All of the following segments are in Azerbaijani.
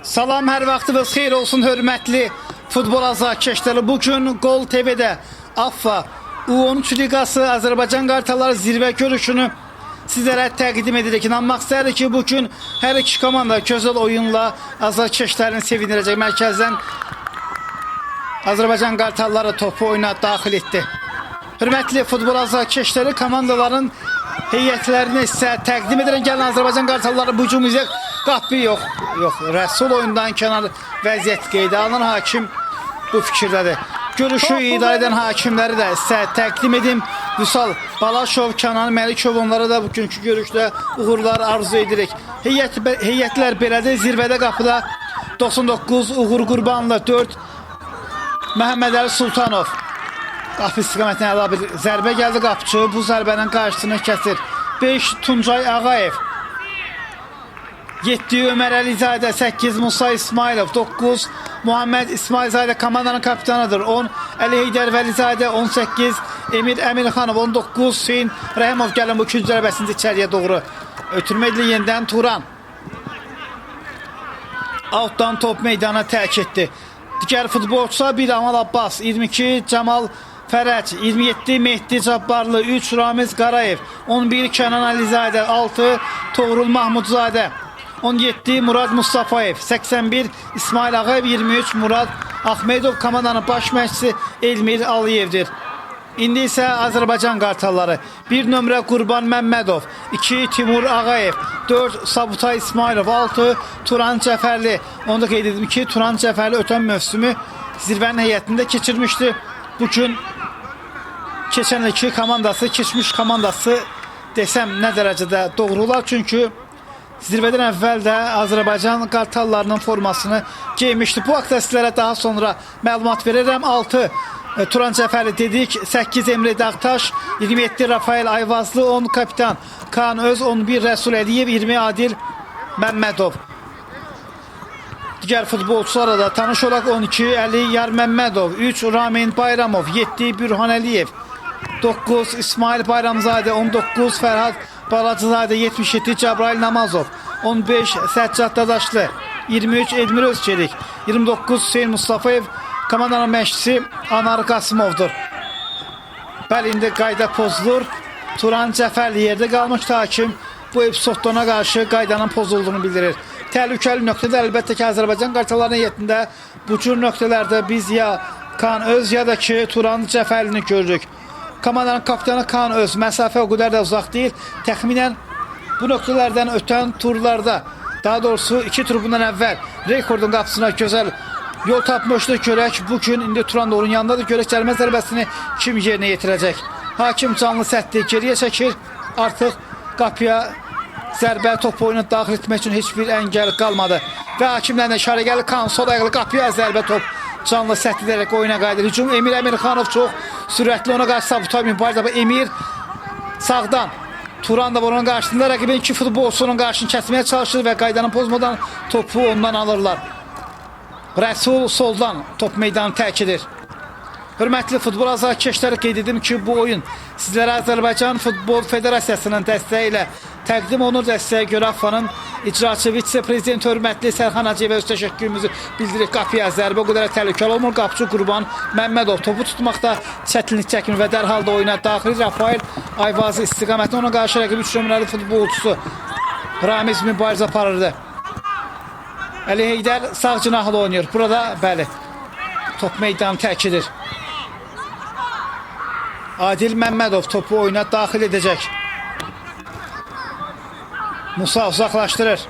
Salam, hər vaxtınız xeyir olsun hörmətli futbol azarkeşləri. Bugün Gol TV'də AFFA U13 Liqası Azərbaycan Qartalları zirvə görüşünü sizlərə təqdim edirik. İnanmaq istəyirik ki, bugün hər iki komanda gözəl oyunla azarkeşlərini sevindirəcək. Mərkəzdən Azərbaycan Qartalları topu oyuna daxil etdi. Hörmətli futbol azarkeşləri, komandaların heyətlərini sizə təqdim edirəm. Gəlin, Azərbaycan Qartalları bu hücum izləyək. Qapı yox. Rəsul oyundan kənar vəziyyət qeydə alınır. Hakim bu fikirdədir. Görüşü idarə edən hakimləri də sizə təqdim edim. Vüsal Balaşov, Kənan Məlikov, onlara da bugünkü görüşdə uğurlar arzu edirik. Heyətlər belədir. Zirvədə qapıda 99 Uğur Qurbanlı, 4 Məhəmməd Əli Sultanov. Qapı istiqamətinə əla bir zərbə gəldi. Qapıcı bu zərbənin qarşısını kəsir. 5 Tuncay Ağayev, 7 Ömər Əlizadə, 8 Musa İsmailov, 9 Muhammed İsmailzadə komandanın kapitanıdır. 10 Əli Heydər Vəlizadə, 18 Emir Əmirxanov, 19 Hüseyin Rəhimov. Gəlin bu ikinci zərbəsində içəriyə doğru ötürmə edilir. Yenidən Turan altdan top meydana tərk etdi. Digər futbolçular: 1 Amal Abbas, 22 Camal Fərəc, 27 Mehdi Cabbarlı, 3 Ramiz Qarayev, 11 Kənan Əlizadə, 6 Toğrul Mahmudzadə, 17 Murad Mustafayev, 81 İsmail Ağayev, 23 Murad Ahmedov. Komandanın baş məşqçisi Elmir Aliyevdir. İndi isə Azərbaycan Qartalları: 1 nömrə Qurban Məmmədov, 2 Timur Ağayev, 4 Sabutay İsmailov, 6 Turan Cəfərli. Onu da qeyd edim ki, Turan Cəfərli ötən mövsümü zirvənin heyətində keçirmişdi. Bugün keçən ilki komandası, keçmiş komandası desəm nə dərəcədə doğru olar? Çünki zirvədən əvvəl də Azərbaycan Qartallarının formasını geymişdi. Bu haqda sizlərə daha sonra məlumat verirəm. 6 Turan Cəfərli dedik, 8 Emre Dağtaş, 27 Rafael Ayvazlı, 10 kapitan Kaan Öz, 11 Rəsul Əliyev, 20 Adil Məmmədov. Digər futbolçulara da tanış olaq: 12 Əli Yar Məmmədov, 3 Ramin Bayramov, 7 Bürhan Əliyev, 9 İsmail Bayramzadə, 19 Fərhad Balacızadə, 77 Cəbrail Namazov, 15 Səccad Dadaşlı, 23 Elmir Özçelik, 29 Hüseyin Mustafayev. Komandanın məşqçisi Anar Qasımovdur. Bəli, indi qayda pozulur. Turan Cəfərli yerdə qalmışdı. Hakim bu epizodda ona qarşı qaydanın pozulduğunu bildirir. Təhlükəli nöqtədə əlbəttə ki, Azərbaycan Qartallarının heyətində bu cür nöqtələrdə biz ya Kaan Öz ya da ki Turan Cəfərlini görürük. Komandanın kapitanı Kaan Öz. Məsafə o qədər də uzaq deyil. Təxminən bu nöqtələrdən ötən turlarda, daha doğrusu 2 tur bundan əvvəl rekordun qapısına gözəl yol tapmışdı. Görək bugün indi Turan da onun yanındadır. Görək cərimə zərbəsini kim yerinə yetirəcək. Hakim canlı sətli geriyə çəkir. Artıq qapıya zərbə topu oyuna daxil etmək üçün heç bir əngəl qalmadı. Və hakimlərlə işarə gəlir. Kaan sol ayaqlı qapıya zərbə top canlı sətli edərək oyuna qayıdır. Hücum Emir Əmirxanov çox sürətli, ona qarşı Sabutay mübarizə. Emir sağdan, Turan da onun qarşısında rəqibin 2 futbolçunun qarşısını kəsməyə çalışır və qaydanı pozmadan topu ondan alırlar. Rəsul soldan top meydanı tərk edir. Hörmətli futbol azarkeşləri, qeyd edim ki, bu oyun sizlərə Azərbaycan Futbol Federasiyasının dəstəyi ilə təqdim olunur. Dəstəyə görə AFFA-nın icraçı vitse-prezident hörmətli Sərxan Hacıyevə öz təşəkkürümüzü bildiririk. Qapıya zərbə o qədər təhlükəli olmur. Qapıcı Qurban Məmmədov topu tutmaqda çətinlik çəkmir və dərhal da oyuna daxil. Rafael Ayvazı istiqamətində, ona qarşı rəqib 3 nömrəli futbolçusu Ramiz mübarizə aparırdı. Əli Heydər sağ cinahlı oynayır. Burada bəli, top meydanı tərk edir. Adil Məmmədov topu oyuna daxil edəcək. Musa uzaqlaşdırır.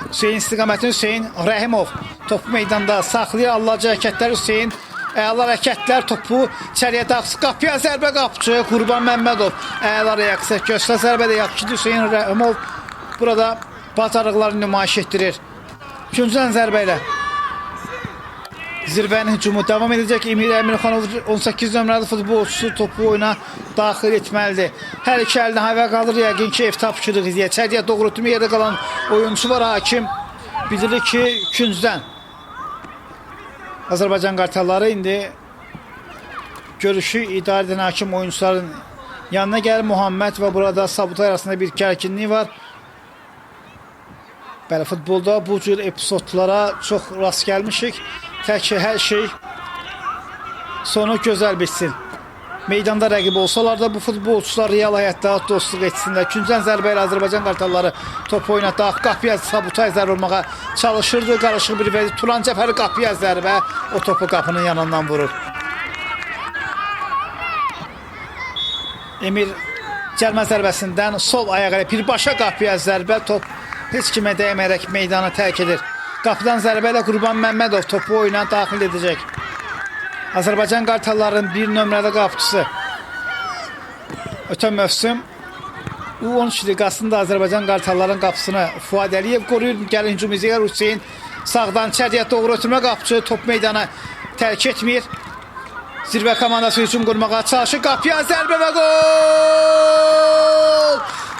Hüseyin istiqamətini Hüseyin Rəhimov topu meydanda saxlayır. Allaca hərəkətlər Hüseyin. Əla hərəkətlər, topu içəriyə daxil. Qapıya zərbə, qapıcı Qurban Məmmədov. Əla reaksiya göstər, zərbə də yaxşı. Hüseyin Rəhimov burada bacarıqlarını nümayiş etdirir. Üçüncüdən zərbə ilə zirvənin hücumu davam edəcək. Emir Əmirxanov 18 nömrəli futbolçusu topu oyuna daxil etməlidir. Hər iki əlini havaya qalır. Yəqin ki, ev tapışırıq izləyə. İçəriyə doğru ötümü yerdə qalan oyuncu var. Hakim bildirir ki, ikincidən Azərbaycan Qartalları indi görüşü idarə edən hakim oyuncuların yanına gəlir. Muhammed və burada Sabutay arasında bir gərginlik var. Bəli, futbolda bu cür epizodlara çox rast gəlmişik. Tək ki, hər şey sonu gözəl bitsin. Meydanda rəqib olsalar da bu futbolçular real həyatda dostluq etsinlər. Küncən zərbə ilə Azərbaycan qartalları top oynataq. Qapıya sabotaj zərbə vurmağa çalışırdı. Qarışıq bir vəziyyət. Turan Cəfəri qapıya zərbə. O topu qapının yanından vurur. Emir cəlmə zərbəsindən sol ayağı ilə birbaşa qapıya zərbə. Top heç kimə dəymərək meydanı tərk edir. Qapıdan zərbə ilə Qurban Məmmədov topu oyuna daxil edəcək. Azərbaycan qartallarının bir nömrəli qapıcısı. Ötən mövsüm U13 liqasında Azərbaycan qartallarının qapısını Fuad Əliyev qoruyur. Gəlin hücum izləyər Hüseyin. Sağdan içəriyə doğru ötürmə qapıcı top meydanı tərk etmir. Zirvə komandası hücum qurmağa çalışır. Qapıya zərbə və gol!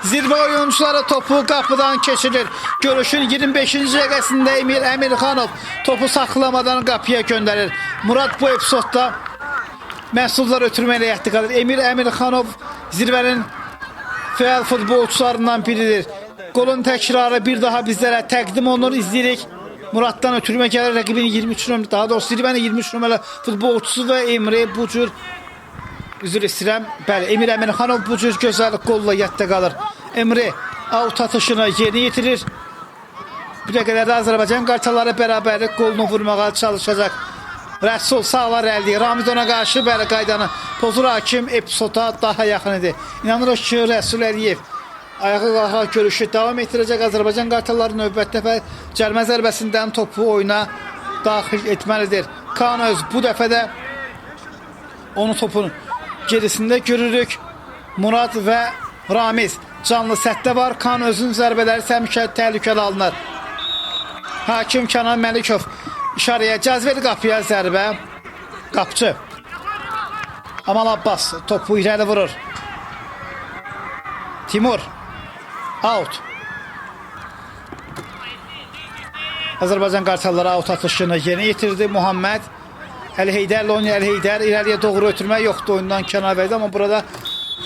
Zirvə oyuncuları topu qapıdan keçirir. Görüşün 25-ci dəqiqəsində Emir Əmirxanov topu saxlamadan qapıya göndərir. Murad bu epizodda məhsullar ötürmə ilə yətdi qalır. Emir Əmirxanov zirvənin fəal futbolçularından biridir. Qolun təkrarı bir daha bizlərə təqdim olunur, izləyirik. Muraddan ötürmə gəlir rəqibin 23 nömrəli, daha doğrusu zirvənin 23 nömrəli futbolçusu və Emre bu cür üzr istəyirəm. Bəli, Emir Əmirxanov bu cür gözəl qolla yadda qalır. Emre out atışını yerinə yetirir. Bir dəqiqələrdə Azərbaycan qartalları bərabərlik qolunu vurmağa çalışacaq. Rəsul sağlar əldi. Ramiz ona qarşı bəli qaydanı pozur. Hakim epizoda daha yaxın idi. İnanırıq ki, Rəsul Əliyev ayağı qalxaraq görüşü davam etdirəcək. Azərbaycan qartalları növbət dəfə cəlmə zərbəsindən topu oyuna daxil etməlidir. Kaan Öz bu dəfə də onu topun gerisində görürük. Murad və Ramiz canlı sətdə var. Kaan Özün zərbələri həmişə təhlükəli alınır. Hakim Kənan Məlikov işarəyə cəzb edir qapıya zərbə. Qapçı Amal Abbas topu irəli vurur. Timur out. Azərbaycan qartalları out atışını yeni yetirdi. Muhammed Əli Heydərlə oynayır. Əli Heydər irəliyə doğru ötürmə yoxdur, oyundan kənar verdi, amma burada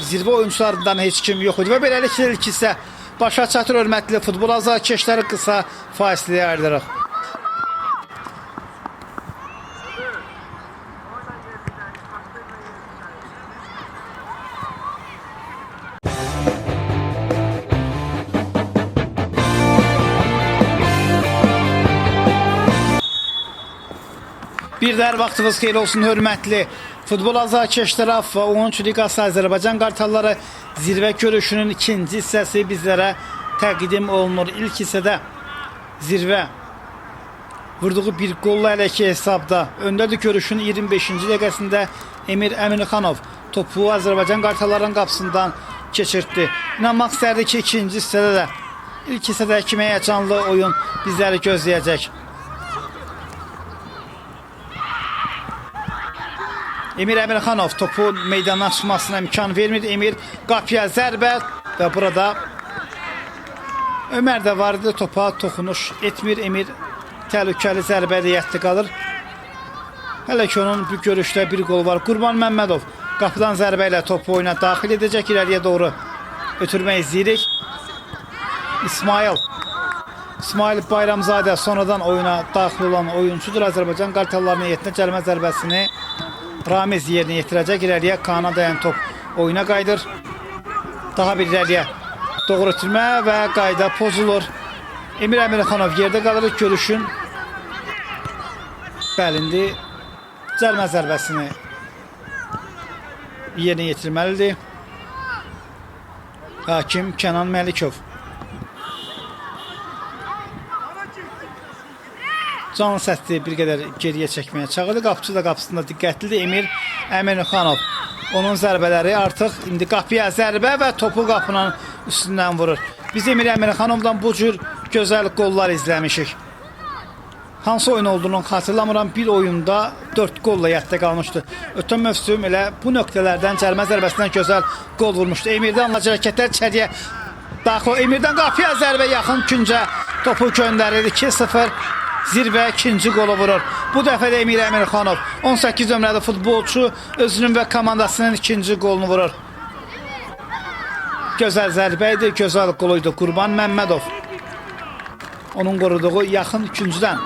zirvə oyuncularından heç kim yox idi və beləliklə ilk hissə başa çatır. Hörmətli futbol azarkeşləri qısa fasiləyə ayrılırıq. Bir də hər vaxtınız xeyir olsun, hörmətli futbol azarkeşləri və 13 liqası Azərbaycan qartalları zirvə görüşünün ikinci hissəsi bizlərə təqdim olunur. İlk hissədə zirvə vurduğu bir qolla elə ki hesabda öndədir. Görüşün 25-ci dəqiqəsində Emir Əmirxanov topu Azərbaycan qartallarının qapısından keçirtdi. İnanmaq istərdi ki, ikinci hissədə də ilk hissədə kimi həyəcanlı oyun bizləri gözləyəcək. Emir Əmirxanov topu meydandan çıxmasına imkan vermir. Emir qapıya zərbə və burada Ömər də var idi, topa toxunuş etmir. Emir təhlükəli zərbə ilə yətdi qalır. Hələ ki onun bir görüşdə bir qol var. Qurban Məmmədov qapıdan zərbə ilə topu oyuna daxil edəcək. İləriyə doğru ötürmək izləyirik. İsmail Bayramzadə sonradan oyuna daxil olan oyuncudur. Azərbaycan qartallarının yetinə cəlmə zərbəsini Ramiz yerinə yetirəcək. İləriyə Kaana dayan top oyuna qayıdır. Daha bir irəliyə doğru ötürmə və qayda pozulur. Emir Əmirxanov yerdə qalır. Görüşün bəlindi cəlmə zərbəsini yerinə yetirməlidir. Hakim Kənan Məlikov canlı səsli bir qədər geriyə çəkməyə çağırdı. Qapıcı da qapısında diqqətlidir. Emir Əmirxanov. Onun zərbələri artıq indi qapıya zərbə və topu qapının üstündən vurur. Biz Emir Əmirxanovdan bu cür gözəl qollar izləmişik. Hansı oyun olduğunu xatırlamıram. Bir oyunda 4 qolla yadda qalmışdı. Ötən mövsüm elə bu nöqtələrdən cəlmə zərbəsindən gözəl qol vurmuşdu. Emirdən alınacaq hərəkətlər içəriyə daxil. Emirdən qapıya zərbə yaxın küncə topu göndərir. 2-0 zirvə ikinci qolu vurur. Bu dəfə də Emir Əmirxanov 18 nömrəli futbolçu özünün və komandasının ikinci qolunu vurur. Gözəl zərbə idi, gözəl qoluydu. Qurban Məmmədov Onun qoruduğu yaxın ikincidən.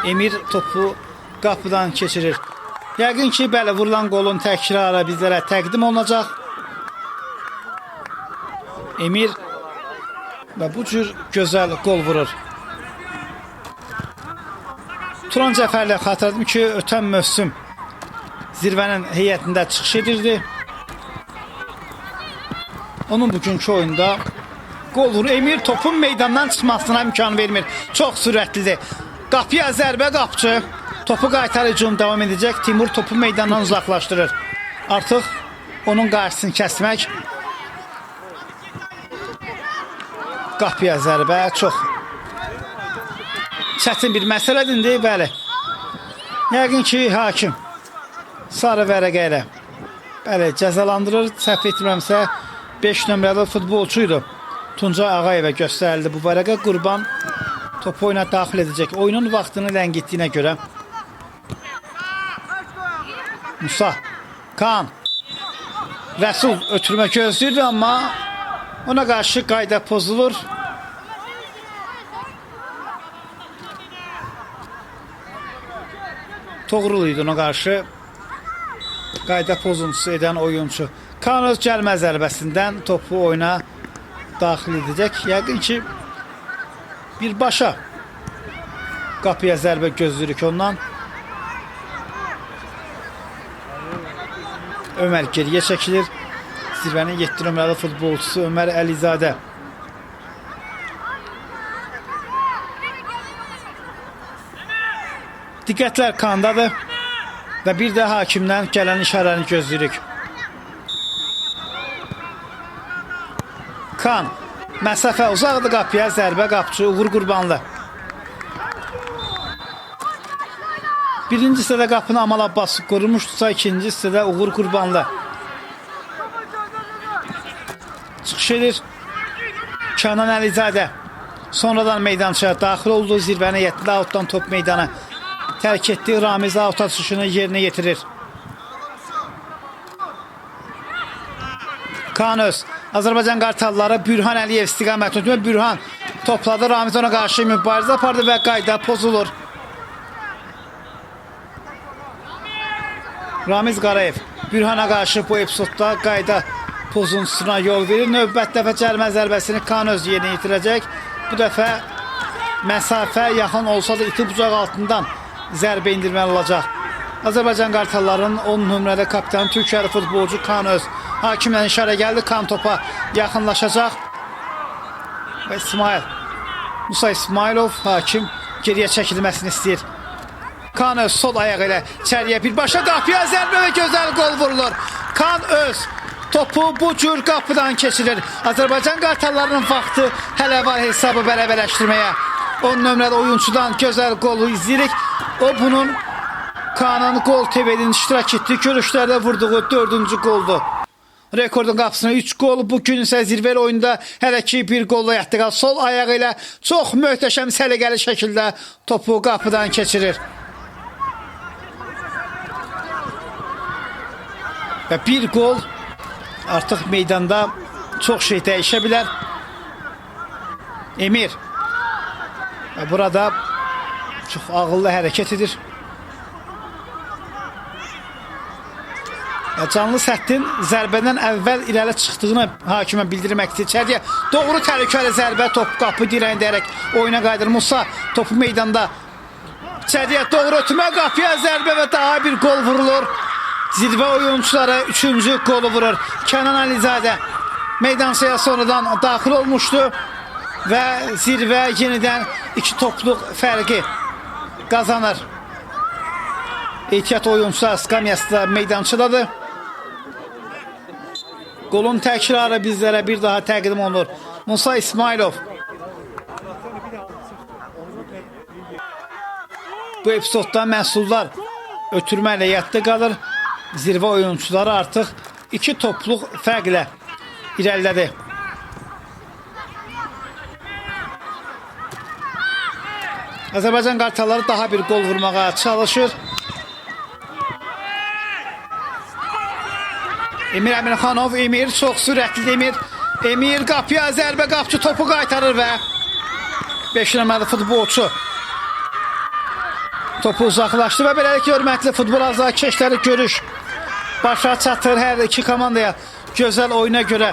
Emir topu qapıdan keçirir. Yəqin ki, bəli, vurulan qolun təkrarı bizlərə təqdim olunacaq. Emir və bu cür gözəl qol vurur. Turan Cəfərli xatırladım ki, ötən mövsüm zirvənin heyətində çıxış edirdi. Onun bugünkü oyunda qol vurur. Emir topun meydandan çıxmasına imkan vermir. Çox sürətlidir. Qapıya zərbə qapçı. Topu qaytar, hücum davam edəcək. Timur topu meydandan uzaqlaşdırır. Artıq onun qarşısını kəsmək. Qapıya zərbə çox çətin bir məsələdir, bəli. Yəqin ki, hakim sarı vərəqə ilə bəli, cəzalandırır. Səhv etmirəmsə 5 nömrəli futbolçuydu. Tuncay Ağayevə göstərildi bu vərəqə. Qurban topu oyuna daxil edəcək. Oyunun vaxtını ləngitdiyinə görə. Musa, Kaan, Rəsul ötürmə gözləyirdi, amma ona qarşı qayda pozulur. Toğrul idi ona qarşı qayda pozuntusu edən oyuncu. Kaan öz gəlmə zərbəsindən topu oyuna daxil edəcək. Yəqin ki, birbaşa qapıya zərbə gözləyirik ondan. Ömər geriyə çəkilir. Zirvənin 7 nömrəli futbolçusu Ömər Əlizadə. Diqqətlər Kaandadır və bir də hakimdən gələn işarəni gözləyirik. Kaan, məsafə uzaqdır, qapıya zərbə qapçı Uğur Qurbanlı. Birinci hissədə qapını Amal Abbas qorumuşdursa, ikinci hissədə Uğur Qurbanlı çıxış edir. Kənan Əlizadə sonradan meydançaya daxil oldu. Zirvəni yetdi, outdan top meydanı tərk etdi. Ramiz out atışını yerinə yetirir. Kaan Öz, Azərbaycan Qartalları Bürhan Əliyev istiqamətində. Bürhan topladı, Ramiz ona qarşı mübarizə apardı və qayda pozulur. Ramiz Qarayev Bürhana qarşı bu epizodda qayda pozuntusuna yol verir. Növbət dəfə cərimə zərbəsini Kaan Öz yerinə yetirəcək. Bu dəfə məsafə yaxın olsa da iti bucaq altından zərbə indirməli olacaq. Azərbaycan Qartallarının 10 nömrədə kapitanı Türkiyəli futbolcu Kaan Öz. Hakimlə işarə gəldi. Kaan topa yaxınlaşacaq. Və İsmail, Musa İsmailov hakim geriyə çəkilməsini istəyir. Kaan Öz sol ayağı ilə içəriyə birbaşa qapıya zərbə və gözəl qol vurulur. Kaan Öz topu bu cür qapıdan keçirir. Azərbaycan Qartallarının vaxtı hələ var hesabı bərabərləşdirməyə. 10 nömrəli oyuncudan gözəl qolu izləyirik. O bunun Kaan'ın Gol TV'nin iştirak etdiyi görüşlərdə vurduğu 4-cü qoldur. Rekordun qapısına 3 qol. Bugün isə zirvəli oyunda hələ ki bir qolla yatdığı sol ayağı ilə çox möhtəşəm səliqəli şəkildə topu qapıdan keçirir. Və bir qol artıq meydanda çox şey dəyişə bilər. Emir burada çox ağıllı hərəkət edir. Canlı səttin zərbədən əvvəl irəli çıxdığını hakimə bildirməkdir. İçəriyə doğru təhlükəli zərbə, top qapı dirəyini dəyərək oyuna qayıdır. Musa topu meydanda. İçəriyə doğru ötürmə, qapıya zərbə və daha bir qol vurulur. Zirvə oyuncuları 3-cü qolu vurur. Kənan Əlizadə meydansaya sonradan daxil olmuşdu və zirvə yenidən 2 topluq fərqi qazanır. Ehtiyat oyuncular skamyasında meydançıdadır. Qolun təkrarı bizlərə bir daha təqdim olunur. Musa İsmailov. Bu epizodda məhsullar ötürmə ilə yadda qalır. Zirvə oyuncuları artıq 2 topluq fərqlə irəlilədi. Azərbaycan Qartalları daha bir qol vurmağa çalışır. Emir Əmirxanov, Emir çox sürətli Emir. Emir qapıya zərbə, qapçı topu qaytarır və 5 nömrəli futbolçu topu uzaqlaşdı və beləliklə hörmətli futbol azarkeşləri görüş başa çatır. Hər iki komandaya gözəl oyuna görə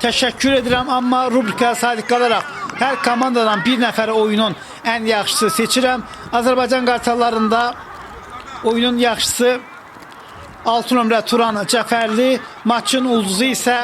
təşəkkür edirəm, amma rubrikaya sadiq qalaraq hər komandadan bir nəfəri oyunun ən yaxşısı seçirəm. Azərbaycan Qartallarında oyunun yaxşısı 6 nömrə Turan Cəfərli, maçın ulduzu isə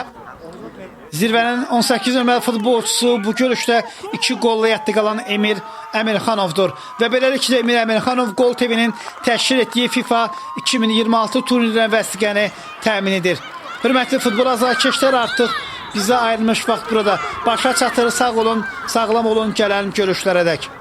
zirvənin 18 nömrəli futbolçusu, bu görüşdə 2 qolla yadda qalan Emir Əmirxanovdur. Və beləliklə Emir Əmirxanov Gol TV-nin təşkil etdiyi FIFA 2026 turnirinin vəsiqəni təmin edir. Hörmətli futbol azarkeşlər, artıq bizə ayrılmış vaxt burada başa çatır. Sağ olun, sağlam olun gələn görüşlərə dək.